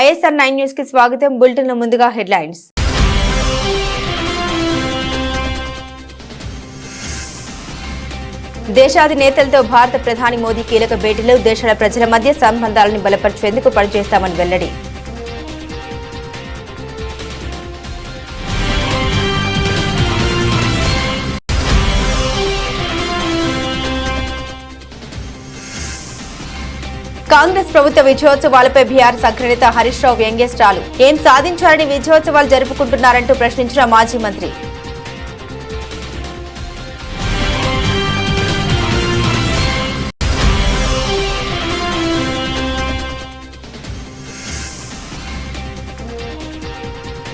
ISR9 news కి స్వాగతం. Bulletin లో ముందుగా హెడ్లైన్స్. దేశాధినేతలతో భారత ప్రధాని మోదీ కీలక భేటీలు. దేశాల ప్రజల మధ్య సంబంధాలను బలపరిచేందుకు పనిచేస్తామని వెల్లడి. కాంగ్రెస్ ప్రభుత్వ విజయోత్సవాలపై బీఆర్ఎస్ అగ్రనేత హరీష్ రావు వ్యంగ్యస్టాలు. ఏం సాధించాలని విజయోత్సవాలు జరుపుకుంటున్నారంటూ ప్రశ్నించిన మాజీ మంత్రి.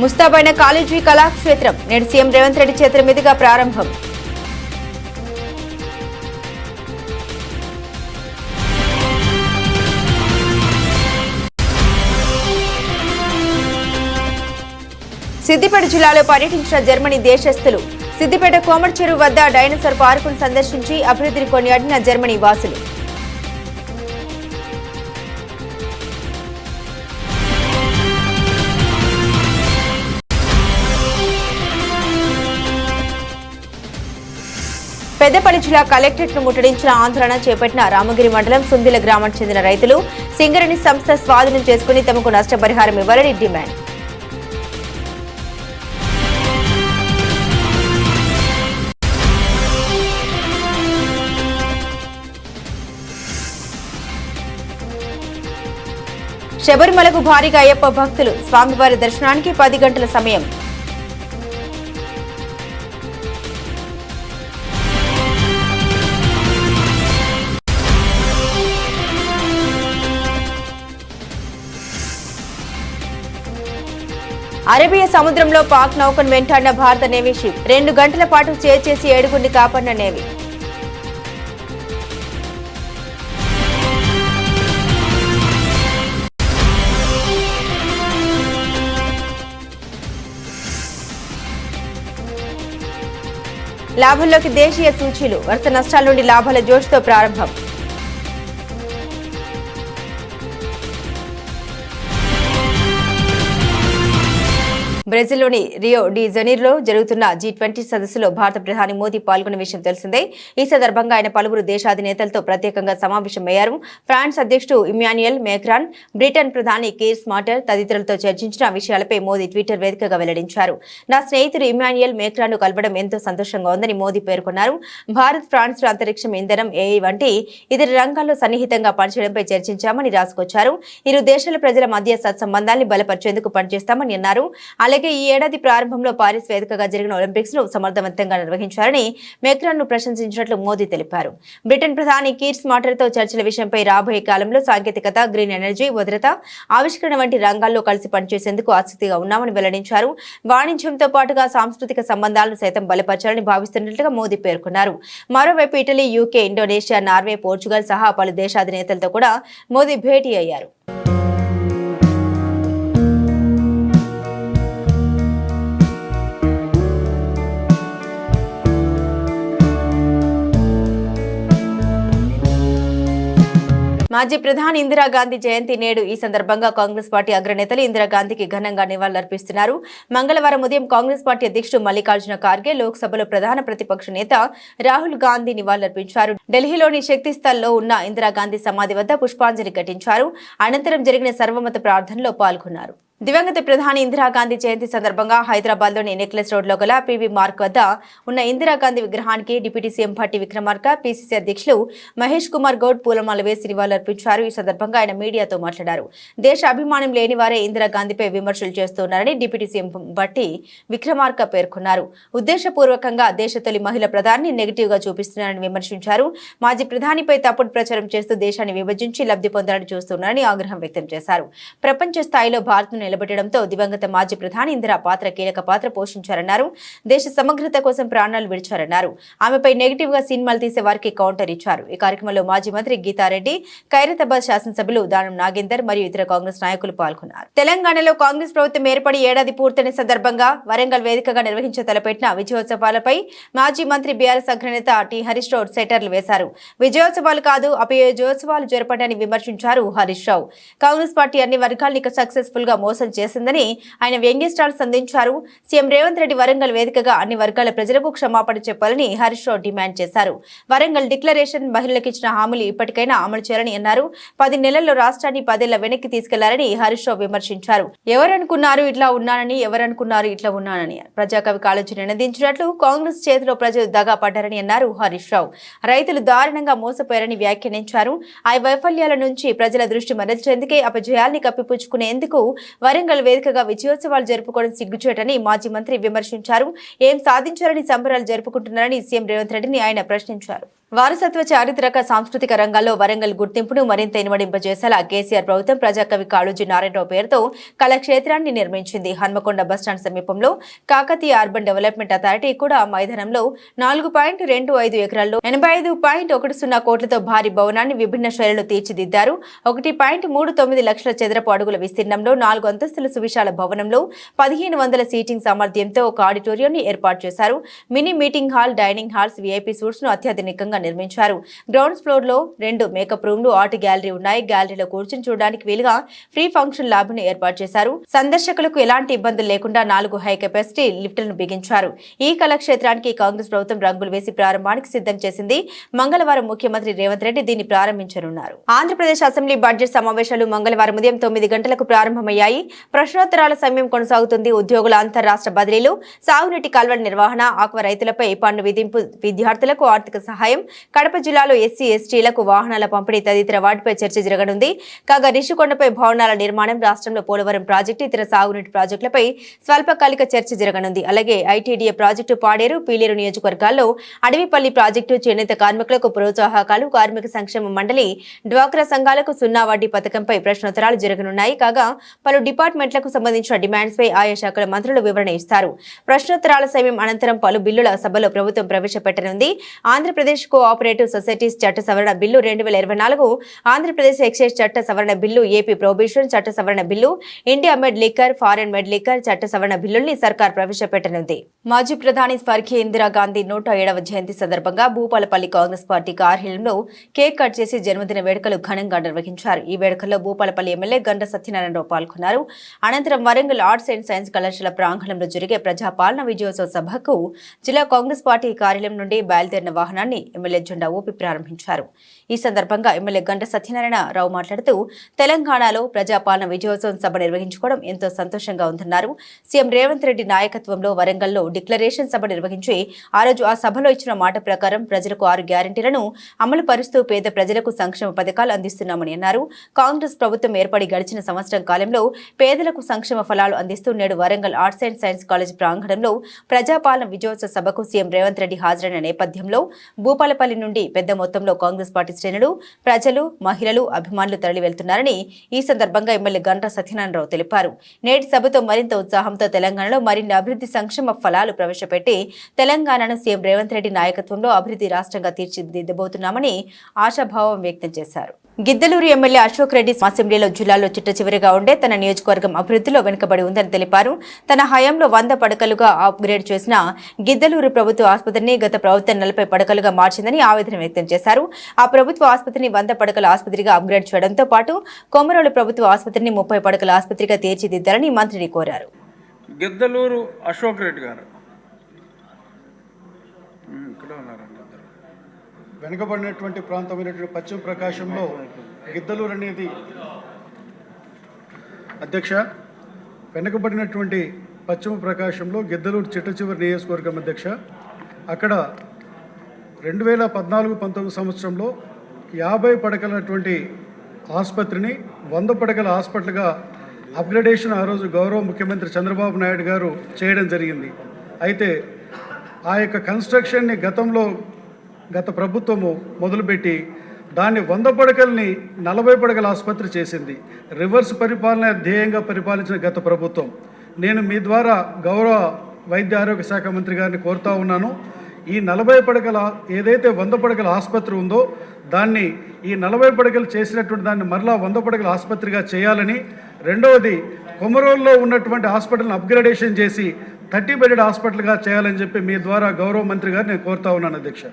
ముస్తాబైన కాలేజీ కళాక్షేత్రం నేడు సీఎం రేవంత్ రెడ్డి చేతుల మీదుగా ప్రారంభం. సిద్దిపేట జిల్లాలో పర్యటించిన జర్మనీ దేశస్థులు. సిద్దిపేట కోమటి చెరువు వద్ద డైనోసార్ పార్కును సందర్శించి అభివృద్ధిని కొనియాడిన జర్మనీ వాసులు. పెద్దపల్లి జిల్లా కలెక్టరేట్ ను ముట్టడించిన ఆందోళన చేపట్టిన రామగిరి మండలం సుందిల గ్రామానికి చెందిన రైతులు. సింగరేణి సంస్థ స్వాధీనం చేసుకుని తమకు నష్టపరిహారం ఇవ్వాలని డిమాండ్. శబరిమలకు భారీగా అయ్యప్ప భక్తులు. స్వామివారి దర్శనానికి 10 గంటల సమయం. అరేబియా సముద్రంలో పాక్ నౌకను వెంటాడిన భారత నేవీ షిప్. 2 గంటల పాటు చేసి 7గురిని కాపాడిన నేవీ. లాభంలోకి దేశీయ సూచీలు. వరుస నష్టాల నుండి లాభాల జోష్తో ప్రారంభం. బ్రెజిల్లోని రియో డి జనీరోలో జరుగుతున్న G20 సదస్సులో భారత ప్రధాని మోదీ పాల్గొన్న విషయం తెలిసిందే. ఈ సందర్భంగా ఆయన పలువురు దేశాధినేతలతో ప్రత్యేకంగా సమావేశమయ్యారు. ఫ్రాన్స్ అధ్యక్షుడు ఇమ్మాన్యుయల్ మేక్రాన్, బ్రిటన్ ప్రధాని కీర్ స్మార్టర్ తదితరులతో చర్చించిన విషయాలపై మోదీ ట్విట్టర్ వేదికగా వెల్లడించారు. నా స్నేహితుడు ఇమ్మాన్యుయల్ మేక్రాన్ ను కలవడం ఎంతో సంతోషంగా ఉందని మోదీ పేర్కొన్నారు. భారత్, ఫ్రాన్స్ అంతరిక్షం, ఇంధనం, AI వంటి ఇతర రంగాల్లో సన్నిహితంగా పనిచేయడంపై చర్చించామని రాసుకొచ్చారు. ఇరు దేశాల ప్రజల మధ్య సత్సంబంధాన్ని బలపరిచేందుకు పనిచేస్తామని అన్నారు. అలాగే ఈ ఏడాది ప్రారంభంలో పారిస్ వేదికగా జరిగిన ఒలింపిక్స్ ను సమర్థవంతంగా నిర్వహించారని మేక్రాన్ ను ప్రశంసించినట్లు మోదీ తెలిపారు. బ్రిటన్ ప్రధాని కీర్ స్మార్టర్ తో చర్చల విషయంపై రాబోయే కాలంలో సాంకేతికత, గ్రీన్ ఎనర్జీ, భద్రత, ఆవిష్కరణ వంటి రంగాల్లో కలిసి పనిచేసేందుకు ఆసక్తిగా ఉన్నామని వెల్లడించారు. వాణిజ్యంతో పాటుగా సాంస్కృతిక సంబంధాలను సైతం బలపరచాలని భావిస్తున్నట్లుగా మోదీ పేర్కొన్నారు. మరోవైపు Italy, UK, Indonesia, Norway, Portugal సహా పలు దేశాధినేతలతో కూడా మోదీ భేటీ అయ్యారు. మాజీ ప్రధాని ఇందిరాగాంధీ జయంతి నేడు. ఈ సందర్భంగా కాంగ్రెస్ పార్టీ అగ్రనేతలు ఇందిరాగాంధీకి ఘనంగా నివాళులర్పిస్తున్నారు. మంగళవారం ఉదయం కాంగ్రెస్ పార్టీ అధ్యక్షుడు మల్లికార్జున ఖార్గే లోక్సభలో ప్రధాన ప్రతిపక్ష నేత రాహుల్ గాంధీ నివాళులర్పించారు. ఢిల్లీలోని శక్తిస్థల్లో ఉన్న ఇందిరాగాంధీ సమాధి వద్ద పుష్పాంజలి ఘటించారు. అనంతరం జరిగిన సర్వమత ప్రార్థనలో పాల్గొన్నారు. దివంగత ప్రధాని ఇందిరాగాంధీ జయంతి సందర్భంగా హైదరాబాద్ లోని నెక్లెస్ రోడ్ లో గల PV మార్క్ వద్ద ఉన్న ఇందిరాగాంధీ విగ్రహానికి deputy CM Bhatti Vikramarka, PCC అధ్యక్షులు మహేష్ కుమార్ గౌడ్ పూలమాల వేసి నివాళులర్పించారు. ఈ సందర్భంగా ఆయన మీడియాతో మాట్లాడారు. దేశ అభిమానం లేని వారే ఇందిరాగాంధీపై విమర్శలు చేస్తున్నారని డిప్యూటీ సీఎం భట్టి విక్రమార్క పేర్కొన్నారు. ఉద్దేశపూర్వకంగా దేశ తొలి మహిళా ప్రధాని నెగిటివ్ గా చూపిస్తున్నారని విమర్శించారు. మాజీ ప్రధానిపై తప్పుడు ప్రచారం చేస్తూ దేశాన్ని విభజించి లబ్ధి పొందాలని చూస్తున్నారని ఆగ్రహం వ్యక్తం చేశారు. ప్రపంచ స్థాయిలో భారత్ను నిలబెట్టడంతో దివంగత మాజీ ప్రధాని ఇందిరా కీలక పాత్ర పోషించారన్నారు. దేశ సమగ్రత కోసం ప్రాణాలు విడిచారన్నారు. ఆమెపై నెగిటివ్ గా సినిమాలు తీసే వారికి కౌంటర్ ఇచ్చారు. ఈ కార్యక్రమంలో మాజీ మంత్రి గీతారెడ్డి, ఖైరతాబాద్ శాసనసభ్యులు దానం నాగేందర్ మరియు ఇతర కాంగ్రెస్ నాయకులు పాల్గొన్నారు. తెలంగాణలో కాంగ్రెస్ ప్రభుత్వం ఏర్పడి ఏడాది పూర్తయిన సందర్భంగా వరంగల్ వేదికగా నిర్వహించే తలపెట్టిన విజయోత్సవాలపై మాజీ మంత్రి బీఆర్ఎస్ అగ్రనేత టి హరీష్ రావు సెటర్లు వేశారు. విజయోత్సవాలు కాదు, అపజయోత్సవాలు జరపడాన్ని విమర్శించారు హరీష్ రావు. కాంగ్రెస్ పార్టీ అన్ని వర్గాల్ని సక్సెస్ఫుల్ గా మోసం చేసిందని ఆయన వ్యంగ్యస్టాలు సంధించారు. సీఎం రేవంత్ రెడ్డి వరంగల్ వేదికగా అన్ని వర్గాల ప్రజలకు క్షమాపణ చెప్పాలని హరీష్ రావు డిమాండ్ చేశారు. వరంగల్ డిక్లరేషన్ మహిళలకు ఇచ్చిన హామీలు ఇప్పటికైనా అమలు చేయాలని అన్నారు. 10 నెలల్లో రాష్ట్రాన్ని 10 ఏళ్ల వెనక్కి తీసుకెళ్లారని హరీష్ రావు విమర్శించారు. ఎవరనుకున్నారు ఇట్లా ఉన్నానని, ఎవరనుకున్నారు ఇట్లా ఉన్నానని ప్రజాకవి కాళోజీ నినదించినట్లు కాంగ్రెస్ చేతిలో ప్రజలు దగా పడ్డారని అన్నారు హరీష్ రావు. రైతులు దారుణంగా మోసపోయారని వ్యాఖ్యానించారు. ఆ వైఫల్యాల నుంచి ప్రజల దృష్టి మరల్చేందుకే అపజయాల్ని కప్పిపుచ్చుకునేందుకు వరంగల్ వేదికగా విజయోత్సవాలు జరుపుకోవడం సిగ్గుచేటని మాజీ మంత్రి విమర్శించారు. ఏం సాధించారని సంబరాలు జరుపుకుంటున్నారని సీఎం రేవంత్ రెడ్డిని ఆయన ప్రశ్నించారు. వారసత్వ చారిత్రక సాంస్కృతిక రంగాల్లో వరంగల్ గుర్తింపును మరింత ఇనుమడింపజేసేలా కేసీఆర్ ప్రభుత్వం ప్రజాకవి కాళోజీ నారాయణరావు పేరుతో కళాక్షేత్రాన్ని నిర్మించింది. హన్మకొండ బస్టాండ్ సమీపంలో కాకతీయ అర్బన్ డెవలప్మెంట్ అథారిటీ కూడా మైదానంలో 4.25 ఎకరాల్లో 85.10 కోట్లతో భారీ భవనాన్ని విభిన్న శైలిలో తీర్చిదిద్దారు. 1.39 లక్షల చదరపు అడుగుల విస్తీర్ణంలో 4 అంతస్తుల సువిశాల భవనంలో 1500 సీటింగ్ సామర్థ్యంతో ఒక ఆడిటోరియంని ఏర్పాటు చేశారు. Mini meeting hall, dining halls, VIP suits ను అత్యాధునికంగా నిర్మించారు. గ్రౌండ్ ఫ్లోర్ లో 2 మేకప్ రూమ్లు, ఆర్ట్ గ్యాలరీ ఉన్నాయి. గ్యాలరీలో కూర్చుని చూడడానికి వీలుగా ఫ్రీ ఫంక్షన్ ల్యాబ్ ను ఏర్పాటు చేశారు. సందర్శకులకు ఎలాంటి ఇబ్బందులు లేకుండా 4 హై కెపాసిటీ లిఫ్టులను బిగించారు. ఈ కళాక్షేత్రానికి కాంగ్రెస్ ప్రభుత్వం రంగులు వేసి ప్రారంభానికి సిద్ధం చేసింది. మంగళవారం ముఖ్యమంత్రి రేవంత్ రెడ్డి దీన్ని ప్రారంభించనున్నారు. ఆంధ్రప్రదేశ్ అసెంబ్లీ బడ్జెట్ సమావేశాలు మంగళవారం ఉదయం 9 గంటలకు ప్రారంభమయ్యాయి. ప్రశ్నోత్తరాల సమయం కొనసాగుతుంది. ఉద్యోగుల అంతర్రాష్ట్ర బదిలీలు, సాగునీటి కాల్వల నిర్వహణ, ఆక్వా రైతులపై పన్ను విధింపు, విద్యార్థులకు ఆర్థిక సహాయం, కడప జిల్లాలో ఎస్సీ ఎస్టీలకు వాహనాల పంపిణీ తదితర వాటిపై చర్చ జరగనుంది. కాగా రిషికొండపై భవనాల నిర్మాణం, రాష్ట్రంలో పోలవరం ప్రాజెక్టు, ఇతర సాగునీటి ప్రాజెక్టులపై స్వల్పకాలిక చర్చ జరగనుంది. అలాగే ఐటీడీఏ ప్రాజెక్టు, పాడేరు, పీలేరు నియోజకవర్గాల్లో అడవిపల్లి ప్రాజెక్టు, చేనేత కార్మికులకు ప్రోత్సాహకాలు, కార్మిక సంక్షేమ మండలి, డ్వాక్రా సంఘాలకు 0 వడ్డీ పథకంపై ప్రశ్నోత్తరాలు జరగనున్నాయి. కాగా పలు డిపార్ట్మెంట్లకు సంబంధించిన డిమాండ్స్ పై ఆయా శాఖల మంత్రులు వివరణ ఇస్తారు. ప్రశ్నోత్తరాల సమయం అనంతరం పలు బిల్లుల సభలో ప్రభుత్వం ప్రవేశపెట్టనుంది. ఆంధ్రప్రదేశ్ కోఆపరేటివ్ సొసైటీస్ చట్ట సవరణ బిల్లు 2024, ఆంధ్రప్రదేశ్ ఎక్సైజ్ చట్ట సవరణ బిల్లు, ఏపీ ప్రొహిబిషన్ చట్ట సవరణ బిల్లు, ఇండియా మెడ్ లిక్కర్, ఫారెన్ మెడ్ లిక్కర్ చట్ట సవరణ బిల్లుల్ని సర్కార్ ప్రవేశపెట్టనుంది. మాజీ ప్రధాని స్వర్గీయ ఇందిరాగాంధీ 107వ జయంతి సందర్భంగా భూపాలపల్లి కాంగ్రెస్ పార్టీ కార్యాలయంలో కేక్ కట్ చేసి జన్మదిన వేడుకలు ఘనంగా నిర్వహించారు. ఈ వేడుకల్లో భూపాలపల్లి ఎమ్మెల్యే గంట సత్యనారాయణరావు పాల్గొన్నారు. అనంతరం వరంగల్ ఆర్ట్స్ అండ్ సైన్స్ కళాశాల ప్రాంగణంలో జరిగే ప్రజాపాలన విజయోత్సవ సభకు జిల్లా కాంగ్రెస్ పార్టీ కార్యాలయం నుండి బయలుదేరిన వాహనాన్ని ఎమ్మెల్యే జెండా ఊపి ప్రారంభించారు. ఈ సందర్భంగా ఎమ్మెల్యే గంట సత్యనారాయణరావు మాట్లాడుతూ తెలంగాణలో ప్రజాపాలన విజయోత్సవం సభ నిర్వహించుకోవడం ఎంతో సంతోషంగా ఉందన్నారు. సీఎం రేవంత్ రెడ్డి నాయకత్వంలో వరంగల్లో డిక్లరేషన్ సభ నిర్వహించి ఆ రోజు ఆ సభలో ఇచ్చిన మాట ప్రకారం ప్రజలకు 6 గ్యారెంటీలను అమలు పరుస్తూ పేద ప్రజలకు సంక్షేమ పథకాలు అందిస్తున్నామని అన్నారు. కాంగ్రెస్ ప్రభుత్వం ఏర్పడి గడిచిన సంవత్సరం కాలంలో పేదలకు సంక్షేమ ఫలాలు అందిస్తూ నేడు Warangal arts and science college ప్రాంగణంలో ప్రజాపాలన విజయోత్సవ సభకు సీఎం రేవంత్ రెడ్డి హాజరైన నేపథ్యంలో భూపాలపల్లి నుండి పెద్ద మొత్తంలో కాంగ్రెస్ పార్టీ శ్రేణులు, ప్రజలు, మహిళలు, అభిమానులు తరలి వెళ్తున్నారని ఈ సందర్భంగా ఎమ్మెల్యే గంట సత్యనారాయణరావు తెలిపారు. నేటి సభతో మరింత ఉత్సాహంతో తెలంగాణలో మరిన్ని అభివృద్ధి సంక్షేమ ఫలాలు ప్రవేశపెట్టి తెలంగాణను సీఎం రేవంత్ రెడ్డి నాయకత్వంలో అభివృద్ధి రాష్ట్రంగా తీర్చిదిద్దబోతున్నామని ఆశాభావం వ్యక్తం చేశారు. గిద్దలూరు ఎమ్మెల్యే అశోక్ రెడ్డి అసెంబ్లీలో జిల్లాలో చిట్టచివరిగా ఉండే తన నియోజకవర్గం అభివృద్ధిలో వెనుకబడి ఉందని తెలిపారు. తన హయాంలో 100 పడకలుగా అప్గ్రేడ్ చేసిన గిద్దలూరు ప్రభుత్వ ఆసుపత్రిని గత ప్రభుత్వం 40 పడకలుగా మార్చిందని ఆవేదన వ్యక్తం చేశారు. ఆ ప్రభుత్వ ఆసుపత్రిని 100 పడకల ఆసుపత్రిగా అప్గ్రేడ్ చేయడంతో పాటు కొమరోలు ప్రభుత్వ ఆసుపత్రిని 30 పడకల ఆసుపత్రిగా తీర్చిదిద్దాలని మంత్రిని కోరారు. గిద్దలూరు అశోక్ రెడ్డి గారు వెనుకబడినటువంటి ప్రాంతమైనటువంటి పశ్చిమ ప్రకాశంలో గిద్దలూరు అనేది అధ్యక్ష వెనుకబడినటువంటి పశ్చిమ ప్రకాశంలో గిద్దలూరు చిట్టచివరి నియోజకవర్గం అధ్యక్ష. అక్కడ 2014-19 సంవత్సరంలో 50 పడకలటువంటి ఆసుపత్రిని 100 పడకల హాస్పిటల్గా అప్గ్రేడేషన్ ఆ రోజు గౌరవ ముఖ్యమంత్రి చంద్రబాబు నాయుడు గారు చేయడం జరిగింది. అయితే ఆ యొక్క కన్స్ట్రక్షన్ని గత ప్రభుత్వము మొదలుపెట్టి దాన్ని 100 పడకల్ని 40 పడకల ఆసుపత్రి చేసింది. రివర్స్ పరిపాలన ధ్యేయంగా పరిపాలించిన గత ప్రభుత్వం. నేను మీ ద్వారా గౌరవ వైద్య ఆరోగ్య శాఖ మంత్రి గారిని కోరుతా ఉన్నాను, ఈ 40 పడకల ఏదైతే 100 పడకల ఆసుపత్రి ఉందో దాన్ని ఈ 40 పడకలు చేసినటువంటి దాన్ని మరలా 100 పడకల ఆసుపత్రిగా చేయాలని, రెండవది కొమరోల్లో ఉన్నటువంటి హాస్పిటల్ని అప్గ్రేడేషన్ చేసి 30 బెడెడ్ హాస్పిటల్గా చేయాలని చెప్పి మీ ద్వారా గౌరవ మంత్రి గారు నేను కోరుతా ఉన్నాను అధ్యక్ష.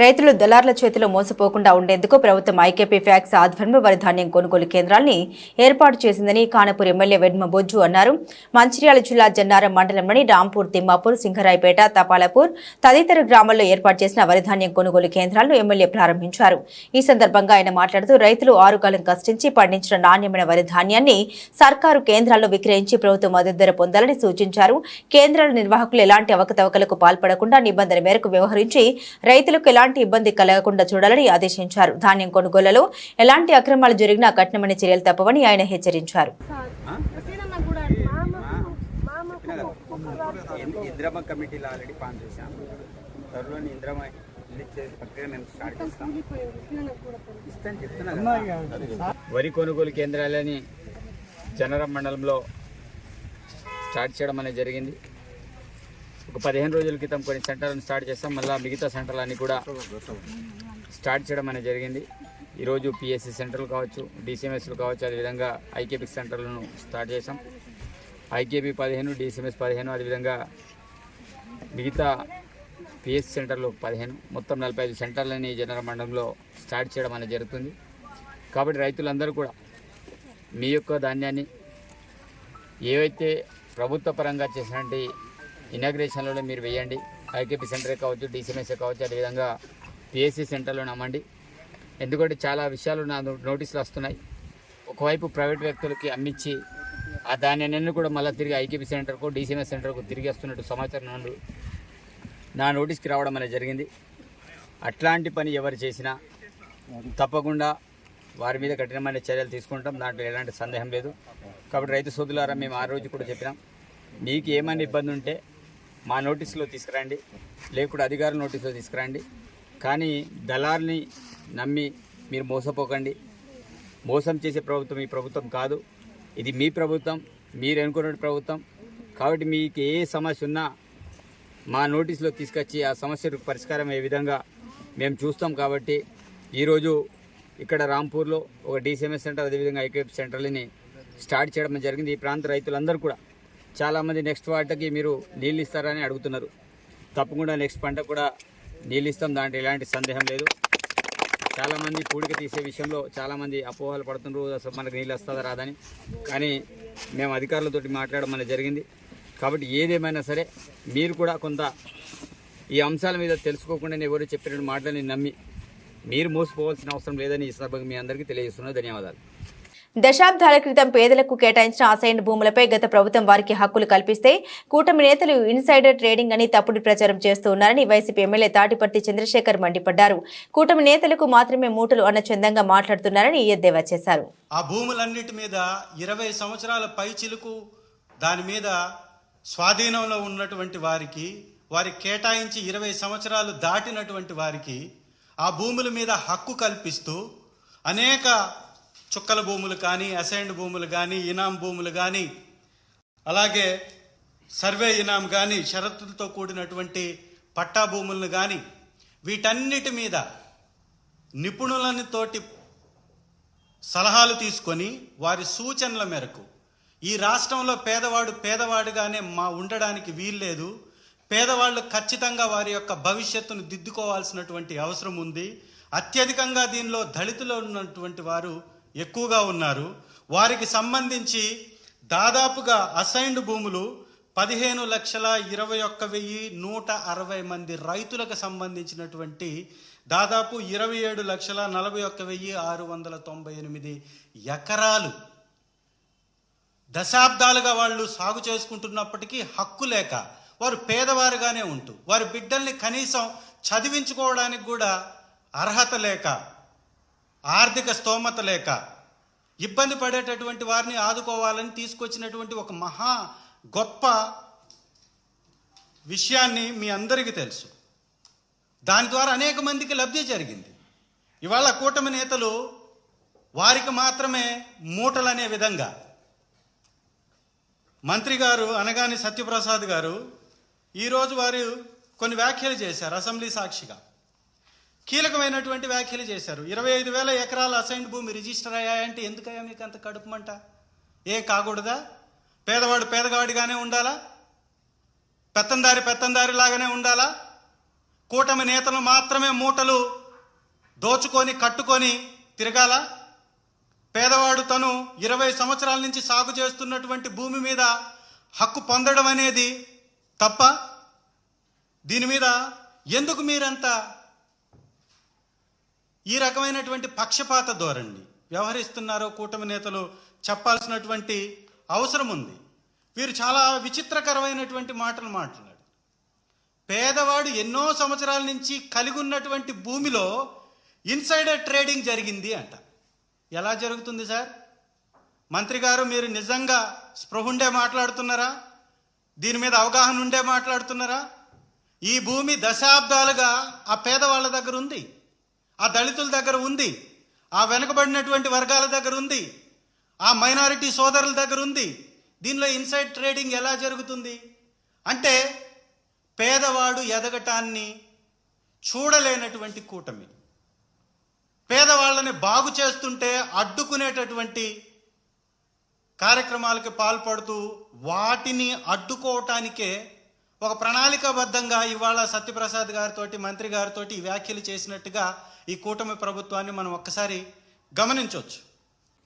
రైతులు దళార్ల చేతిలో మోసపోకుండా ఉండేందుకు ప్రభుత్వం ఐకేపీ ఫ్యాక్స్ ఆధ్వర్యంలో వరి ధాన్యం కొనుగోలు కేంద్రాల్ని ఏర్పాటు చేసిందని ఖానాపూర్ ఎమ్మెల్యే వెడ్మ బొజ్జు అన్నారు. మంచిర్యాల జిల్లా జన్నారం మండలంలోని రాంపూర్, తిమ్మాపూర్, సింగరాయపేట, తపాలపూర్ తదితర గ్రామాల్లో ఏర్పాటు చేసిన వరి ధాన్యం కొనుగోలు కేంద్రాలను ఎమ్మెల్యే ప్రారంభించారు. ఈ సందర్భంగా ఆయన మాట్లాడుతూ రైతులు 6 కాలం కష్టించి పండించిన నాణ్యమైన వరి ధాన్యాన్ని సర్కారు కేంద్రాల్లో విక్రయించి ప్రభుత్వ మద్దతు ధర పొందాలని సూచించారు. కేంద్రాల నిర్వాహకులు ఎలాంటి అవకతవకలకు పాల్పడకుండా నిబంధన మేరకు వ్యవహరించి రైతులకు ఎలాంటి ఇబ్బంది కలగకుండా చూడాలని ఆదేశించారు. ధాన్యం కొనుగోలులో ఎలాంటి అక్రమాలు జరిగినా కఠినమైన చర్యలు తప్పవని ఆయన హెచ్చరించారు. ఇంద్రమ కమిటీలో ఆల్రెడీ పాన్ చేశాం. త్వరలోని ఇంద్రమ ప్రక్రియ మేము స్టార్ట్ చేస్తాం. ఇస్తాను చెప్తున్నా. వరి కొనుగోలు కేంద్రాలని జనరం మండలంలో స్టార్ట్ చేయడం అనేది జరిగింది. ఒక 15 రోజుల క్రితం కొన్ని సెంటర్లను స్టార్ట్ చేస్తాం. మళ్ళీ మిగతా సెంటర్లన్నీ కూడా స్టార్ట్ చేయడం అనేది జరిగింది. ఈరోజు పిఎస్సి సెంటర్లు కావచ్చు, డిసిఎంఎస్లు కావచ్చు, అదేవిధంగా ఐకేపీ సెంటర్లను స్టార్ట్ చేసాం. ఐకేపీ 15, డిసిఎంఎస్ 15, అదేవిధంగా మిగతా పిఎస్సి సెంటర్లు 15, మొత్తం 45 సెంటర్లని జనరల్ మండలంలో స్టార్ట్ చేయడం అనేది జరుగుతుంది. కాబట్టి రైతులందరూ కూడా మీ యొక్క ధాన్యాన్ని ఏవైతే ప్రభుత్వ పరంగా చేసినటువంటి ఇనాగ్రేషన్లలో మీరు వేయండి. ఐకేపీ సెంటరే కావచ్చు, డిసిఎంఎస్ఏ కావచ్చు, అదేవిధంగా పిఎస్సి సెంటర్లో నమ్మండి. ఎందుకంటే చాలా విషయాలు నా నోటీసులు వస్తున్నాయి. ఒకవైపు ప్రైవేట్ వ్యక్తులకి అమ్మించి ఆ ధాన్యాన్ని కూడా మళ్ళీ తిరిగి ఐకేపీ సెంటర్కు, డిసిఎంఎస్ సెంటర్కు తిరిగి వస్తున్నట్టు సమాచారం నా నోటీస్కి రావడం అనేది జరిగింది. అట్లాంటి పని ఎవరు చేసినా తప్పకుండా వారి మీద కఠినమైన చర్యలు తీసుకుంటాం. దాంట్లో ఎలాంటి సందేహం లేదు. కాబట్టి రైతు సోదరులారా, మేము ఆ రోజు కూడా చెప్పినాం, మీకు ఏమైనా ఇబ్బంది ఉంటే మా నోటీసులో తీసుకురండి, లేకుండా అధికారుల నోటీసులో తీసుకురండి. కానీ దళార్ని నమ్మి మీరు మోసపోకండి. మోసం చేసే ప్రభుత్వం ఈ ప్రభుత్వం కాదు, ఇది మీ ప్రభుత్వం, మీరు అనుకున్న ప్రభుత్వం. కాబట్టి మీకు ఏ సమస్య ఉన్నా మా నోటీసులో తీసుకొచ్చి ఆ సమస్యకు పరిష్కారం అయ్యే విధంగా మేము చూస్తాం. కాబట్టి ఈరోజు ఇక్కడ రాంపూర్లో ఒక డిసిఎంఎస్ సెంటర్, అదేవిధంగా ఐకేపీ సెంటర్లని స్టార్ట్ చేయడం జరిగింది. ఈ ప్రాంత రైతులందరూ కూడా చాలామంది నెక్స్ట్ పంటకి మీరు నీళ్ళు ఇస్తారని అడుగుతున్నారు. తప్పకుండా నెక్స్ట్ పంట కూడా నీళ్ళు ఇస్తాం, దాంట్లో ఎలాంటి సందేహం లేదు. చాలామంది పూడిక తీసే విషయంలో చాలామంది అపోహలు పడుతున్నారు, అసలు మనకు నీళ్ళు వస్తుందా రాదని. కానీ మేము అధికారులతో మాట్లాడడం అనేది జరిగింది. కాబట్టి ఏదేమైనా సరే మీరు కూడా కొంత ఈ అంశాల మీద తెలుసుకోకుండా ఎవరు చెప్పిన మాటలని నమ్మి మీరు మోసపోవాల్సిన అవసరం లేదని ఈ సందర్భంగా మీ అందరికీ తెలియజేస్తున్నా. ధన్యవాదాలు. దశాబ్దాల క్రితం పేదలకు కేటాయించిన అసైన్డ్ భూములపై గత ప్రభుత్వం వారికి హక్కులు కల్పిస్తే కూటమి నేతలు ఇన్సైడర్ ట్రేడింగ్ అని తప్పుడు ప్రచారం చేస్తూ ఉన్నారని వైసీపీ ఎమ్మెల్యే తాటిపర్తి చంద్రశేఖర్ మండిపడ్డారు. కూటమి నేతలకు మాత్రమే మూటలు అన్న చందంగా మాట్లాడుతున్నారని ఎద్దేవా చేశారు. ఆ భూములన్నిటి మీద 20 సంవత్సరాల పై చిలుకు దాని మీద స్వాధీనంలో ఉన్నటువంటి వారికి, వారికి కేటాయించి 20 సంవత్సరాలు దాటినటువంటి వారికి ఆ భూముల మీద హక్కు కల్పిస్తూ అనేక చుక్కల భూములు కానీ, అసైన్డ్ భూములు కానీ, ఇనాం భూములు కానీ, అలాగే సర్వే ఇనాం కానీ, షరతులతో కూడినటువంటి పట్టా భూములను కానీ, వీటన్నిటి మీద నిపుణులతోటి సలహాలు తీసుకొని వారి సూచనల మేరకు ఈ రాష్ట్రంలో పేదవాడుగానే ఉండడానికి వీల్లేదు. పేదవాళ్ళు ఖచ్చితంగా వారి యొక్క భవిష్యత్తును దిద్దుకోవాల్సినటువంటి అవసరం ఉంది. అత్యధికంగా దీనిలో దళితులు ఉన్నటువంటి వారు ఎక్కువగా ఉన్నారు. వారికి సంబంధించి దాదాపుగా అసైన్డ్ భూములు 15,21,160 మంది రైతులకు సంబంధించినటువంటి దాదాపు 27,41,698 ఎకరాలు దశాబ్దాలుగా వాళ్ళు సాగు చేసుకుంటున్నప్పటికీ హక్కు లేక వారు పేదవారుగానే ఉంటూ వారి బిడ్డల్ని కనీసం చదివించుకోవడానికి కూడా అర్హత లేక, ఆర్థిక స్తోమత లేక ఇబ్బంది పడేటటువంటి వారిని ఆదుకోవాలని తీసుకొచ్చినటువంటి ఒక మహా గొప్ప విషయాన్ని మీ అందరికీ తెలుసు. దాని ద్వారా అనేక మందికి లబ్ధి జరిగింది. ఇవాళ కూటమి నేతలు వారికి మాత్రమే మూటలనే విధంగా మంత్రి గారు అనగాని సత్యప్రసాద్ గారు ఈరోజు వారు కొన్ని వ్యాఖ్యలు చేశారు. అసెంబ్లీ సాక్షిగా కీలకమైనటువంటి వ్యాఖ్యలు చేశారు. 25,000 ఎకరాల అసైన్డ్ భూమి రిజిస్టర్ అయ్యాయంటే ఎందుకయ్యా మీకు అంత కడుపుమంట? ఏం కాకూడదా? పేదవాడు పేదవాడిగానే ఉండాలా? పెత్తందారి లాగానే ఉండాలా? కూటమి నేతలు మాత్రమే మూటలు దోచుకొని కట్టుకొని తిరగాల? పేదవాడు తను 20 సంవత్సరాల నుంచి సాగు చేస్తున్నటువంటి భూమి మీద హక్కు పొందడం అనేది తప్ప? దీని మీద ఎందుకు మీరంతా ఈ రకమైనటువంటి పక్షపాత ధోరణి వ్యవహరిస్తున్నారో కూటమి నేతలు చెప్పాల్సినటువంటి అవసరం ఉంది. వీరు చాలా విచిత్రకరమైనటువంటి మాటలు మాట్లాడారు. పేదవాడు ఎన్నో సంవత్సరాల నుంచి కలిగి ఉన్నటువంటి భూమిలో ఇన్సైడర్ ట్రేడింగ్ జరిగింది అంట. ఎలా జరుగుతుంది సార్? మంత్రి గారు, మీరు నిజంగా స్పృహుండే మాట్లాడుతున్నారా? దీని మీద అవగాహన ఉండే మాట్లాడుతున్నారా? ఈ భూమి దశాబ్దాలుగా ఆ పేదవాళ్ళ దగ్గర ఉంది, ఆ దళితుల దగ్గర ఉంది, ఆ వెనుకబడినటువంటి వర్గాల దగ్గర ఉంది, ఆ మైనారిటీ సోదరుల దగ్గర ఉంది. దీనిలో ఇన్సైడ్ ట్రేడింగ్ ఎలా జరుగుతుంది? అంటే పేదవాడు ఎదగటాన్ని చూడలేనటువంటి కూటమి, పేదవాళ్ళని బాగు చేస్తుంటే అడ్డుకునేటటువంటి కార్యక్రమాలకు పాల్పడుతూ వాటిని అడ్డుకోవటానికే ఒక ప్రణాళికాబద్ధంగా ఇవాళ సత్యప్రసాద్ గారితో, మంత్రి గారితో ఈ వ్యాఖ్యలు చేసినట్టుగా ఈ కూటమి ప్రభుత్వాన్ని మనం ఒక్కసారి గమనించవచ్చు.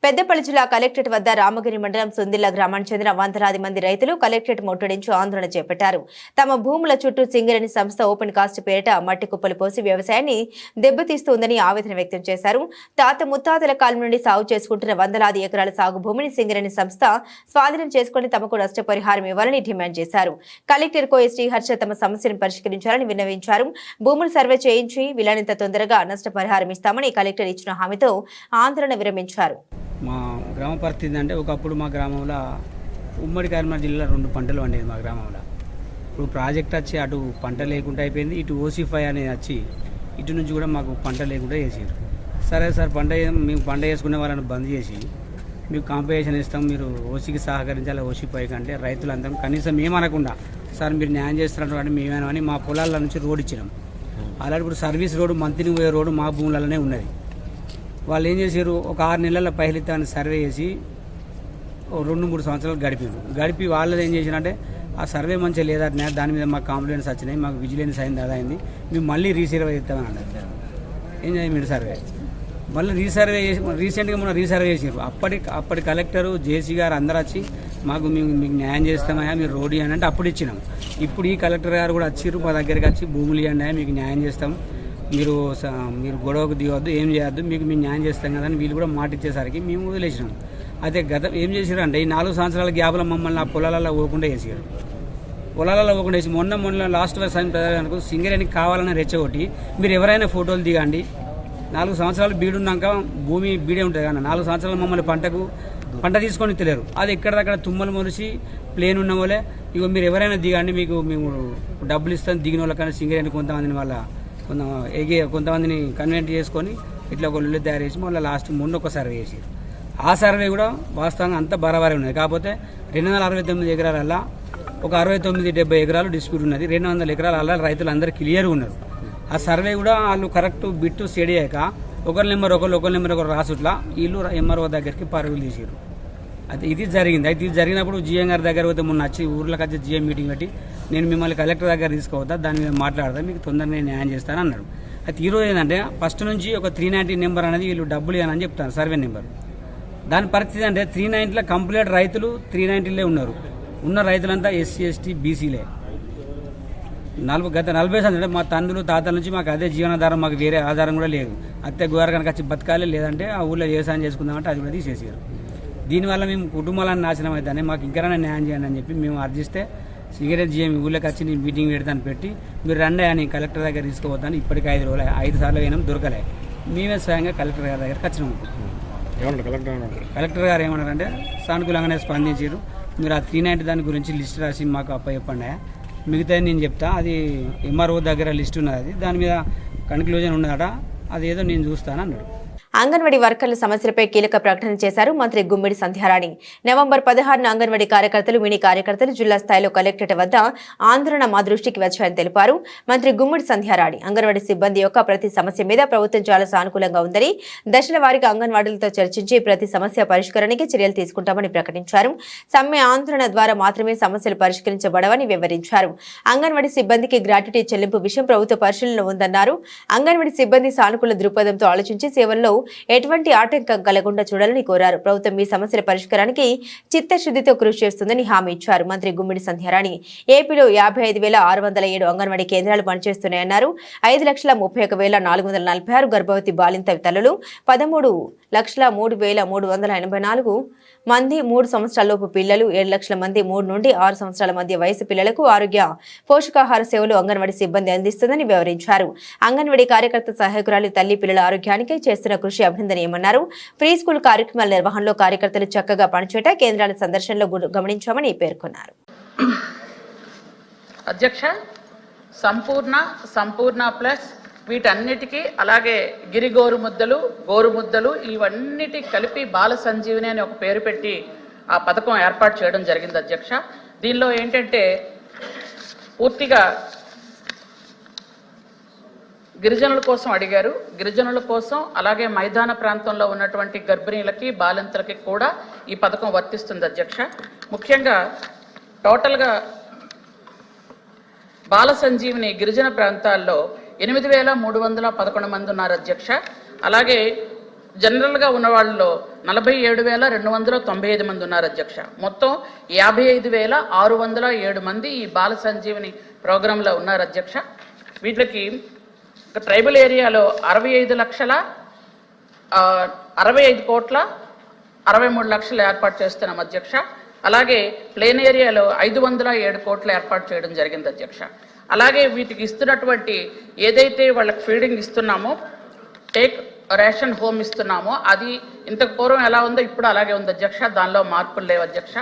పెద్దపల్లి జిల్లా కలెక్టరేట్ వద్ద రామగిరి మండలం సుందిల్ల గ్రామానికి చెందిన వందలాది మంది రైతులు కలెక్టరేట్ ముట్టడించి ఆందోళన చేపట్టారు. తమ భూముల చుట్టూ సింగరేణి సంస్థ ఓపెన్ కాస్ట్ పేరిట మట్టి కుప్పలు పోసి వ్యవసాయాన్ని దెబ్బతీస్తుందని ఆవేదన వ్యక్తం చేశారు. తాత ముత్తాతల కాలం నుండి సాగు చేసుకుంటున్న వందలాది ఎకరాల సాగు భూమిని సింగరేణి సంస్థ స్వాధీనం చేసుకుని తమకు నష్టపరిహారం ఇవ్వాలని డిమాండ్ చేశారు. కలెక్టర్ కోయ శ్రీహర్ష తమ సమస్యను పరిష్కరించాలని విన్నవించారు. భూములు సర్వే చేయించి వీలైనంత తొందరగా నష్టపరిహారం ఇస్తామని కలెక్టర్ ఇచ్చిన హామీతో ఆందోళన విరమించారు. మా గ్రామ పరిస్థితి అంటే ఒకప్పుడు మా గ్రామంలో ఉమ్మడి కరీంనగర్ జిల్లా 2 పంటలు పండేది మా గ్రామంలో. ఇప్పుడు ప్రాజెక్ట్ వచ్చి అటు పంట లేకుండా అయిపోయింది, ఇటు ఓసీ5 అనేది వచ్చి ఇటు నుంచి కూడా మాకు పంట లేకుండా చేసారు. సరే సార్, మేము పంట చేసుకునే వాళ్ళని బంద్ చేసి మీకు కాంపెన్సేషన్ ఇస్తాం, మీరు ఓసీకి సహకరించాలి ఓసీ5 కంటే రైతులందరం కనీసం ఏమనకుండా సార్ మీరు న్యాయం చేస్తున్నారు అంటే మేమేమని మా పొలాల నుంచి రోడ్ ఇచ్చినాం. అలాంటి ఇప్పుడు సర్వీస్ రోడ్డు మంత్రిని పోయే రోడ్డు మా భూములలోనే ఉన్నది. వాళ్ళు ఏం చేశారు, ఒక 6 నెలల పైలితాన్ని సర్వే చేసి 2-3 సంవత్సరాలు గడిపి వాళ్ళది ఏం చేసినంటే ఆ సర్వే మంచిగా లేదట, దాని మీద మాకు కంప్లైంట్స్ వచ్చినాయి, మాకు విజిలెన్స్ అయింది, అదైంది, మేము మళ్ళీ రీసర్వే చేస్తామని అన్నారు. ఏం చేయమండి సర్వే మళ్ళీ రీసర్వే చేసి రీసెంట్గా మొన్న రీసర్వే చేసారు. అప్పటి కలెక్టరు జేసీ గారు అందరూ వచ్చి మాకు మీకు న్యాయం చేస్తామయ్యా మీరు రోడ్డు ఇవ్వండి అంటే అప్పుడు ఇచ్చినాం. ఇప్పుడు ఈ కలెక్టర్ గారు కూడా వచ్చారు మా దగ్గరికి వచ్చి భూములు ఇవ్వండి మీకు న్యాయం చేస్తాం, మీరు గొడవకు దిగవద్దు, ఏం చేయొద్దు, మీకు మేము న్యాయం చేస్తాం కదా అని వీళ్ళు కూడా మాట ఇచ్చేసరికి మేము వదిలేసినాం. అయితే ఏం చేశారు అంటే ఈ 4 సంవత్సరాల గ్యాప్లో మమ్మల్ని ఆ పొలాలలో పోకుండా వేసారు. పొలాలలో పోకుండా వేసి మొన్న లాస్ట్ వరకు సింగరేణికి కావాలని రెచ్చగొట్టి మీరు ఎవరైనా ఫోటోలు దిగండి, 4 సంవత్సరాలు బీడున్నాక భూమి బీడే ఉంటుంది కానీ 4 సంవత్సరాలు మమ్మల్ని పంట తీసుకొని తెలియరు. అది ఎక్కడదక్కడ తుమ్మలు మొలిసి ప్లేన్ ఉన్న వాళ్ళే ఇక మీరు ఎవరైనా దిగండి, మేము డబ్బులు ఇస్తాం, దిగిన వాళ్ళకన్నా సింగరేణి కొంతమందిని కన్వెంట్ చేసుకొని ఇట్లా ఒక ఇల్లు తయారు చేసి మళ్ళీ లాస్ట్ మొన్న ఒక సర్వే చేసారు. ఆ సర్వే కూడా వాస్తవంగా అంతా బరాబరే ఉన్నది. కాకపోతే 269 ఎకరాలల్లా ఒక 69-70 ఎకరాలు డిస్ప్యూట్ ఉన్నది. 200 ఎకరాల అలా రైతులు అందరూ క్లియర్గా ఉన్నారు. ఆ సర్వే కూడా వాళ్ళు కరెక్ట్ బిట్టు స్టడీ అయ్యాక ఒకరి నెంబర్ ఒకరు రాసుట్లా వీళ్ళు ఎంఆర్ఓ దగ్గరికి పరుగులు తీసారు. అయితే ఇది జరిగింది. అయితే ఇది జరిగినప్పుడు జిఎం గారి దగ్గర పోతే మొన్న వచ్చి ఊర్లోకి వచ్చి జిఎం మీటింగ్ పెట్టి నేను మిమ్మల్ని కలెక్టర్ దగ్గర తీసుకోవద్దా, దాని మీద మాట్లాడదా, మీకు తొందరగా న్యాయం చేస్తాను అన్నాడు. అయితే ఈరోజు ఏంటంటే ఫస్ట్ నుంచి ఒక 390 నెంబర్ అనేది వీళ్ళు డబ్బులు ఇవ్వనని చెప్తాను, సర్వే నెంబర్. దాని పరిస్థితి అంటే 390లో కంప్లీట్ రైతులు 390లే ఉన్నారు. ఉన్న రైతులంతా ఎస్సీ ఎస్టీ బీసీలే. గత 40 సంవత్సరాలు మా తండ్రులు తాతల నుంచి మాకు అదే జీవనాధారం, మాకు వేరే ఆధారం కూడా లేదు. అత్తే గోర కనుక వచ్చి బతకాలి, లేదంటే ఆ ఊళ్ళో వ్యవసాయం చేసుకుందామంటే అది కూడా తీసేసారు. దీనివల్ల మేము కుటుంబాలను నాశనం అవుతానే, మాకు ఇంకైనా న్యాయం చేయండి అని చెప్పి మేము అర్జిస్తే సిగరెట్ జిఎం ఊళ్ళోకి వచ్చి నేను మీటింగ్ పెడతాను పెట్టి మీరు రండి అని కలెక్టర్ దగ్గర తీసుకుపోతాను. ఇప్పటికి 5 రోజులు 5 సార్లు అయినా దొరకలే. మేమే స్వయంగా కలెక్టర్ గారి దగ్గరికి వచ్చినాము. కలెక్టర్ గారు ఏమన్నారంటే సానుకూలంగానే స్పందించారు. మీరు ఆ 390 దాని గురించి లిస్ట్ రాసి మాకు అప్పచెప్పండి, మిగతా నేను చెప్తా, అది ఎంఆర్ఓ దగ్గర లిస్ట్ ఉన్నది, దాని మీద కన్క్లూజన్ ఉన్నదట, అదేదో నేను చూస్తాను అన్నాడు. అంగన్వాడీ వర్కర్ల సమస్యలపై కీలక ప్రకటన చేశారు మంత్రి గుమ్మిడి సంధ్యారాణి. నవంబర్ 16న అంగన్వాడీ కార్యకర్తలు, మినీ కార్యకర్తలు జిల్లా స్థాయిలో కలెక్టరేట్ వద్ద ఆందోళన మా దృష్టికి వచ్చాయని తెలిపారు మంత్రి గుమ్మిడి సంధ్యారాణి. అంగన్వాడీ సిబ్బంది యొక్క ప్రతి సమస్య మీద ప్రభుత్వం చాలా సానుకూలంగా ఉందని, దశల వారీగా అంగన్వాడీలతో చర్చించి ప్రతి సమస్య పరిష్కారానికి చర్యలు తీసుకుంటామని ప్రకటించారు. సమ్మె ఆందోళన ద్వారా మాత్రమే సమస్యలు పరిష్కరించబడవని వివరించారు. అంగన్వాడీ సిబ్బందికి గ్రాట్యుటీ చెల్లింపు విషయం ప్రభుత్వ పరిశీలనలో ఉందన్నారు. అంగన్వాడీ సిబ్బంది సానుకూల దృక్పథంతో ఆలోచించి సేవల్లో ఎటువంటి ఆటంకం కలగకుండా చూడాలని కోరారు. ప్రభుత్వం ఈ సమస్యల పరిష్కారానికి చిత్తశుద్ధితో కృషి చేస్తుందని హామీ ఇచ్చారు మంత్రి గుమ్మిడి సంధ్యారాణి. ఏపీలో 55,607 అంగన్వాడీ కేంద్రాలు పనిచేస్తున్నాయన్నారు. 5,31,446 గర్భవతి బాలింత తల్లులు, 13,03,384 మంది 3 సంవత్సరాలలోపు పిల్లలు, 7 లక్షల మంది 3 నుండి 6 సంవత్సరాల మధ్య వయసు పిల్లలకు ఆరోగ్య పోషకాహార సేవలు అంగన్వాడీ సిబ్బంది అందిస్తుందని వివరించారు. అంగన్వాడీ కార్యకర్త సహాయకురాలు తల్లి పిల్లల ఆరోగ్యానికి చేస్తున్న కృషి అభినందనీయమన్నారు. ప్రీ స్కూల్ కార్యక్రమాల నిర్వహణలో కార్యకర్తలు చక్కగా పనిచేయట కేంద్రాల సందర్శనలో గమనించామని పేర్కొన్నారు. అధ్యక్ష, సంపూర్ణ ప్లస్ వీటన్నిటికీ అలాగే గిరి గోరుముద్దలు ఇవన్నిటి కలిపి బాల సంజీవిని అని ఒక పేరు పెట్టి ఆ పథకం ఏర్పాటు చేయడం జరిగింది అధ్యక్ష. దీనిలో ఏంటంటే పూర్తిగా గిరిజనుల కోసం అడిగారు. గిరిజనుల కోసం అలాగే మైదాన ప్రాంతంలో ఉన్నటువంటి గర్భిణీలకి బాలింతలకి కూడా ఈ పథకం వర్తిస్తుంది అధ్యక్ష. ముఖ్యంగా టోటల్గా బాల సంజీవిని గిరిజన ప్రాంతాల్లో 8,311 మంది ఉన్నారు అధ్యక్ష. అలాగే జనరల్గా ఉన్న వాళ్ళలో 47,295 మంది ఉన్నారు అధ్యక్ష. మొత్తం 55,607 మంది ఈ బాల సంజీవిని ప్రోగ్రాంలో ఉన్నారు అధ్యక్ష. వీటికి ట్రైబల్ ఏరియాలో 65,65,63,00,000 ఏర్పాటు చేస్తున్నాం అధ్యక్ష. అలాగే ప్లేన్ ఏరియాలో 507 కోట్లు ఏర్పాటు చేయడం జరిగింది అధ్యక్ష. అలాగే వీటికి ఇస్తున్నటువంటి ఏదైతే వాళ్ళకి ఫీడింగ్ ఇస్తున్నామో, టేక్ రేషన్ హోమ్ ఇస్తున్నామో అది ఇంతకు పూర్వం ఎలా ఉందో ఇప్పుడు అలాగే ఉంది అధ్యక్ష. దానిలో మార్పులు లేవు అధ్యక్ష.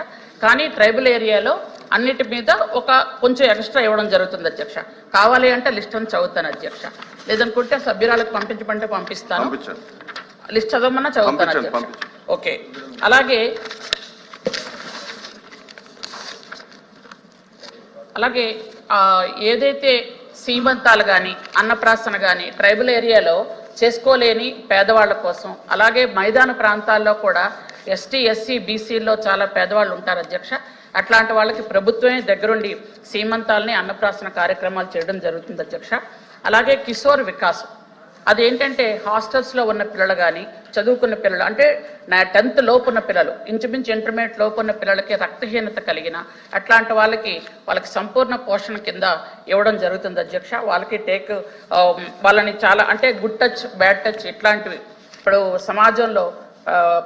కానీ ట్రైబల్ ఏరియాలో అన్నిటి మీద కొంచెం ఎక్స్ట్రా ఇవ్వడం జరుగుతుంది అధ్యక్ష. కావాలి అంటే లిస్ట్ అని చదువుతాను అధ్యక్ష, లేదనుకుంటే సభ్యురాలకు పంపించమంటే పంపిస్తాను. లిస్ట్ చదవమన్నా చదువుతాను అధ్యక్ష. ఓకే. అలాగే ఏదైతే సీమంతాలు కానీ అన్నప్రాసన కానీ ట్రైబల్ ఏరియాలో చేసుకోలేని పేదవాళ్ళ కోసం, అలాగే మైదాన ప్రాంతాల్లో కూడా ఎస్టీ ఎస్సీ బీసీల్లో చాలా పేదవాళ్ళు ఉంటారు అధ్యక్ష. అట్లాంటి వాళ్ళకి ప్రభుత్వమే దగ్గరుండి సీమంతాలని అన్నప్రాసన కార్యక్రమాలు చేయడం జరుగుతుంది అధ్యక్ష. అలాగే కిషోర్ వికాస్ అదేంటంటే హాస్టల్స్లో ఉన్న పిల్లలు కానీ చదువుకున్న పిల్లలు అంటే 10th లోపు ఉన్న పిల్లలు, ఇంచుమించు ఇంటర్మీడియట్ లోపు ఉన్న పిల్లలకి రక్తహీనత కలిగిన అట్లాంటి వాళ్ళకి సంపూర్ణ పోషణ కింద ఇవ్వడం జరుగుతుంది అధ్యక్ష. వాళ్ళకి వాళ్ళని చాలా అంటే గుడ్ టచ్ బ్యాడ్ టచ్ ఇట్లాంటివి ఇప్పుడు సమాజంలో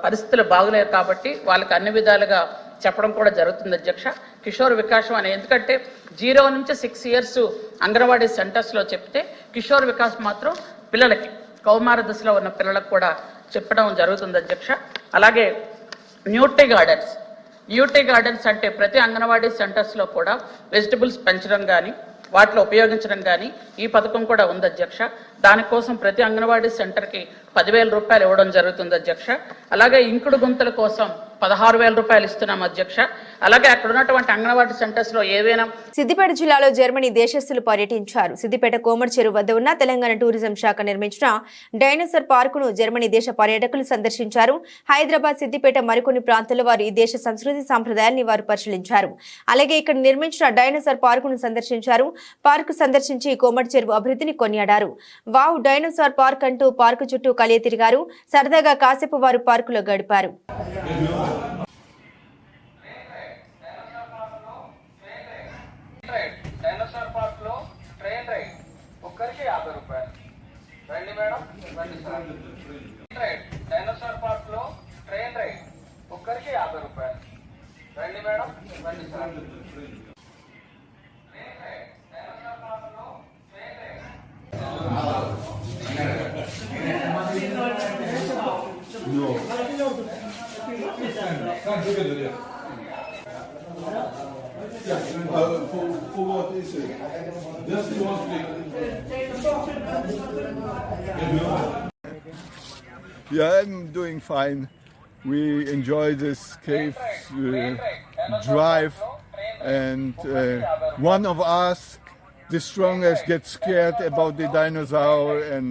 పరిస్థితులు బాగులేవు కాబట్టి వాళ్ళకి అన్ని విధాలుగా చెప్పడం కూడా జరుగుతుంది అధ్యక్ష. కిషోర్ వికాసం అని ఎందుకంటే 0 నుంచి 6 ఇయర్స్ అంగన్వాడీ సెంటర్స్లో చెప్తే కిషోర్ వికాస్ మాత్రం పిల్లలకి కౌమార దశలో ఉన్న పిల్లలకు కూడా చెప్పడం జరుగుతుంది అధ్యక్ష. అలాగే న్యూట్రీ గార్డెన్స్ అంటే ప్రతి అంగన్వాడీ సెంటర్స్లో కూడా వెజిటబుల్స్ పెంచడం కానీ వాటిలో ఉపయోగించడం కానీ ఈ పథకం కూడా ఉంది అధ్యక్ష. దానికోసం ప్రతి అంగన్వాడీ సెంటర్కి 10,000 రూపాయలు ఇవ్వడం జరుగుతుంది అధ్యక్ష. అలాగే ఇంకుడు గుంతల కోసం 16,000 రూపాయలు ఇస్తున్నాం అధ్యక్ష. అలాగే అక్కడ ఉన్నటువంటి అంగన్వాడీ సెంటర్స్ లో ఏవైనా సిద్దిపేట జిల్లాలో జర్మనీ దేశస్తులు పర్యటించారు. సిద్దిపేట కోమటి చెరువు వద్ద ఉన్న తెలంగాణ టూరిజం శాఖ నిర్మించిన డైనోసార్ పార్కును జర్మనీ దేశ పర్యాటకులు సందర్శించారు. హైదరాబాద్, సిద్దిపేట మరికొన్ని ప్రాంతాల్లో వారు ఈ దేశ సంస్కృతి సాంప్రదాయాన్ని వారు పరిశీలించారు. అలాగే ఇక్కడ నిర్మించిన డైనోసార్ పార్కును సందర్శించారు. పార్కు సందర్శించి కోమటి చెరువు అభివృద్ధిని కొనియాడారు. వావ్ డైనోసార్ పార్క్ అంటూ పార్కు చుట్టూ కలియ తిరిగారు. సరదాగా కాసేపు వారు పార్కులో గడిపారు. డైనోసార్ పార్క్ లో ట్రైన్ రైడ్ ఒక్కరికి 50 రూపాయలు. రండి మేడం, రండి సార్. డైనోసార్ పార్క్ లో ట్రైన్ రైడ్ ఒక్కరికి 50 రూపాయలు. రండి మేడం, రండి sir. For what is it? Just you want to. Yeah, I'm doing fine. We enjoy this cave drive, and one of us, the strongest, gets scared about the dinosaur, and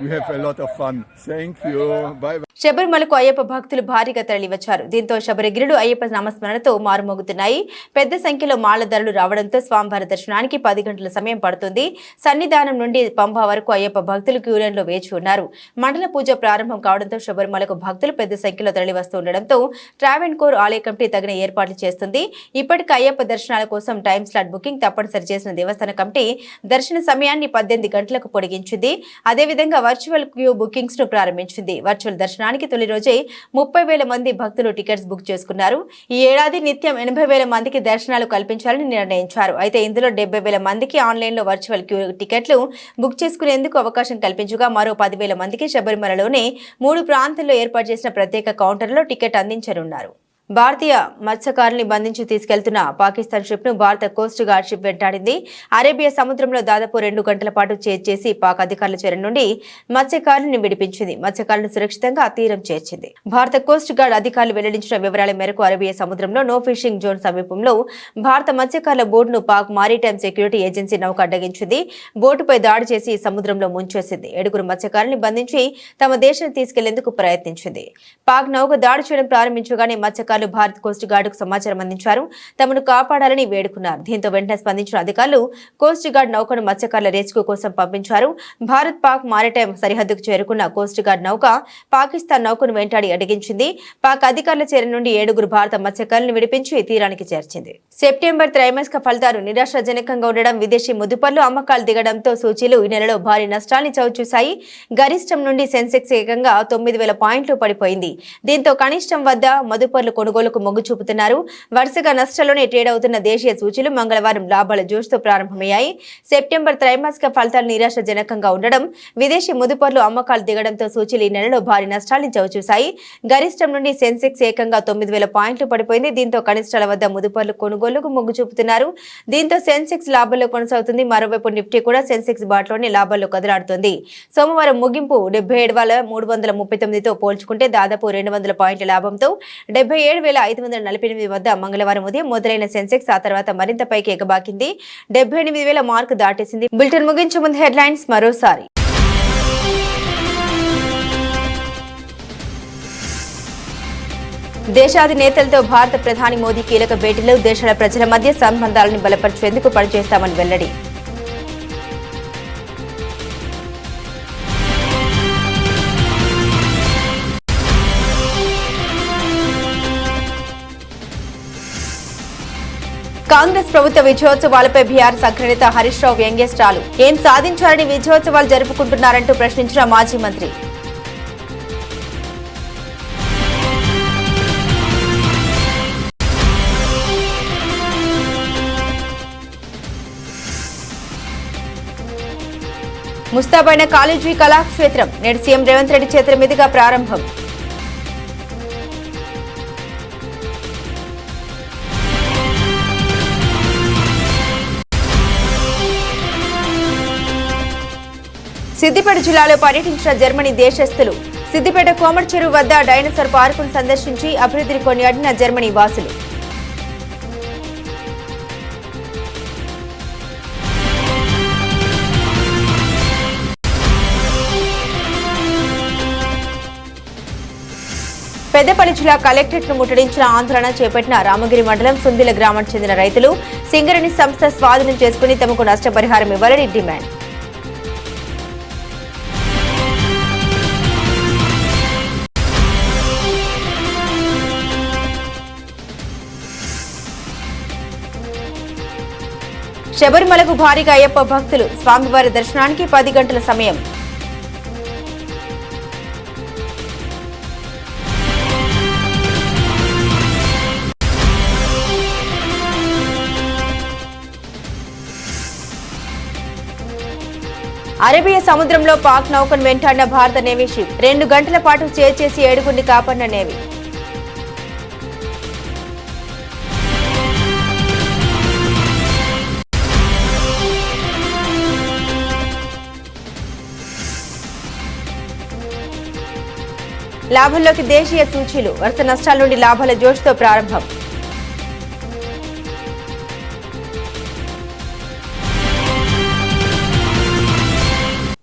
we have a lot of fun. Thank you. Bye bye. శబరిమలకు అయ్యప్ప భక్తులు భారీగా తరలివచ్చారు. దీంతో శబరిగిరుడు అయ్యప్ప నామస్మరణతో మారుమోగుతున్నాయి. పెద్ద సంఖ్యలో మాలదారులు రావడంతో స్వామివారి దర్శనానికి 10 గంటల సమయం పడుతుంది. సన్నిధానం నుండి పంబా వరకు అయ్యప్ప భక్తులు క్యూలైన్లో వేచి ఉన్నారు. మండల పూజ ప్రారంభం కావడంతో శబరిమలకు భక్తులు పెద్ద సంఖ్యలో తరలివస్తుండటంతో ట్రావెన్కోర్ ఆలయ కమిటీ తగిన ఏర్పాట్లు చేస్తుంది. ఇప్పటికే అయ్యప్ప దర్శనాల కోసం టైం స్లాట్ బుకింగ్ తప్పనిసరి చేసిన దేవస్థాన కమిటీ దర్శన సమయాన్ని 18 గంటలకు పొడిగించింది. అదేవిధంగా వర్చువల్ క్యూ బుకింగ్స్ ను ప్రారంభించింది. వర్చువల్ దర్శనానికి తొలి రోజే 30,000 మంది భక్తులు టికెట్స్ బుక్ చేసుకున్నారు. ఈ ఏడాది నిత్యం 80,000 మందికి దర్శనాలు కల్పించాలని నిర్ణయించారు. అయితే ఇందులో 70,000 మందికి ఆన్లైన్లో వర్చువల్ క్యూ టికెట్లు బుక్ చేసుకునేందుకు అవకాశం కల్పించగా మరో 10,000 మందికి శబరిమలలోనే 3 ప్రాంతాల్లో ఏర్పాటు చేసిన ప్రత్యేక కౌంటర్లో టికెట్ అందించనున్నారు. భారతీయ మత్స్యకారుల్ని బంధించి తీసుకెళ్తున్న పాకిస్తాన్ షిప్ ను భారత కోస్ట్ గార్డ్ షిప్ వెంటాడింది. అరేబియా సముద్రంలో దాదాపు 2 గంటల పాటు చేసి పాక్ అధికారుల చెర నుండి మత్స్యకారులను విడిపించింది. మత్స్యకారులను సురక్షితంగా తీరం చేర్చింది. భారత కోస్ట్ గార్డ్ అధికారులు వెల్లడించిన వివరాల మేరకు అరేబియా సముద్రంలో నో ఫిషింగ్ జోన్ సమీపంలో భారత మత్స్యకారుల బోటును పాక్ మారిటైమ్ సెక్యూరిటీ ఏజెన్సీ నౌక అడ్డగించింది. బోటుపై దాడి చేసి సముద్రంలో ముంచేసింది. 7 మత్స్యకారుల్ని బంధించి తమ దేశానికి తీసుకెళ్లేందుకు ప్రయత్నించింది. పాక్ నౌక దాడి చేయడం ప్రారంభించగానే మత్స్యకారులు భారత కోస్ట్ గార్డుకు సమాచారం అందించారు. తమను కాపాడాలని వేడుకున్నారు. దీంతో వెంటనే స్పందించిన అధికారులు కోస్ట్ గార్డ్ నౌకను మత్స్యకారుల రెస్క్యూ కోసం పంపించారు. భారత్ పాక్ మారిటైమ్ సరిహద్దుకు చేరుకున్న కోస్ట్ గార్డ్ నౌక పాకిస్తాన్ నౌకను వెంటాడి అడ్డగించింది. పాక్ అధికారుల చెర నుండి 7 భారత మత్స్యకారులను విడిపించి తీరానికి చేర్చింది. సెప్టెంబర్ త్రైమాసిక ఫలితాలు నిరాశాజనకంగా ఉండడం, విదేశీ ముదుపర్లు అమ్మకాలు దిగడంతో సూచీలు ఈ నెలలో భారీ నష్టాన్ని చవిచూశాయి. గరిష్టం నుండి సెన్సెక్స్ ఏకంగా 9,000 పాయింట్లు పడిపోయింది. దీంతో కనిష్టం వద్ద మదుపర్లు కొనుగోలుకు మొగ్గు చూపుతున్నారు. వరుసగా నష్టాల్లోనే ట్రేడ్ అవుతున్న దేశీయ సూచీలు మంగళవారం లాభాల జోష్తో ప్రారంభమయ్యాయి. సెప్టెంబర్ త్రైమాసిక ఫలితాలు నిరాశాజనకంగా ఉండడం, విదేశీ ముదుపర్లు అమ్మకాలు దిగడంతో సూచీలు ఈ నెలలో భారీ నష్టాన్ని చవిచూశాయి. గరిష్టం నుండి సెన్సెక్స్ ఏకంగా 9,000 పాయింట్లు పడిపోయింది. దీంతో కనిష్టాల వద్ద ముదుపర్లు కొనుగోలుకు మొగ్గు చూపుతున్నారు. దీంతో సెన్సెక్స్ లాభాల్లో కొనసాగుతుంది. మరోవైపు నిఫ్టీ కూడా సెన్సెక్స్ బాట్లోనే లాభాల్లో కదలాడుతోంది. సోమవారం ముగింపు 77,339తో పోల్చుకుంటే దాదాపు 200 పాయింట్ల లాభంతో 77,548 వద్ద మంగళవారం ఉదయం మొదలైన సెన్సెక్స్ ఆ తర్వాత మరింత పైకి ఎగబాకింది. 78,000 మార్కు దాటేసింది. బులెటిన్ ముగించే ముందు హెడ్లైన్స్ మరోసారి. దేశాధినేతలతో భారత ప్రధాని మోదీ కీలక భేటీలు, దేశాల ప్రజల మధ్య సంబంధాలను బలపరిచేందుకు పనిచేస్తామని వెల్లడి. కాంగ్రెస్ ప్రభుత్వ విజయోత్సవాలపై బీఆర్ఎస్ అగ్రనేత హరీష్ రావు వ్యంగ్యస్త్రాలు. ఏం సాధించారని విజయోత్సవాలు జరుపుకుంటున్నారంటూ ప్రశ్నించిన మాజీ మంత్రి. ముస్తాబైన కాలేజీ కళాక్షేత్రం నేడు సీఎం రేవంత్ రెడ్డి చేతుల మీదుగా ప్రారంభం. సిద్దిపేట జిల్లాలో పర్యటించిన జర్మనీ దేశస్థులు. సిద్దిపేట కోమటి చెరువు వద్ద డైనోసార్ పార్కును సందర్శించి అభివృద్ధిని కొనియాడిన జర్మనీ వాసులు. పెద్దపల్లి జిల్లా కలెక్టరేట్ ను ముట్టడించిన ఆందోళన చేపట్టిన రామగిరి మండలం సుందిల గ్రామానికి చెందిన రైతులు. సింగరేణి సంస్థ స్వాధీనం చేసుకుని తమకు నష్టపరిహారం ఇవ్వాలని డిమాండ్. శబరిమలకు భారీగా అయ్యప్ప భక్తులు. స్వామివారి దర్శనానికి 10 గంటల సమయం. అరేబియా సముద్రంలో పాక్ నౌకను వెంటాడిన భారత నేవీ షిప్. 2 గంటల పాటు చేసి 7 కాపాడిన నేవీ. లాభంలోకి దేశీయ సూచీలు వరుస నష్టాల నుండి లాభాల జోష్తో ప్రారంభం.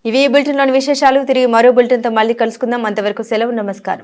ఇవి ఈ బులెటిన్లోని విశేషాలు. తిరిగి మరో బులెటిన్తో మళ్ళీ కలుసుకుందాం. అంతవరకు సెలవు. నమస్కారం.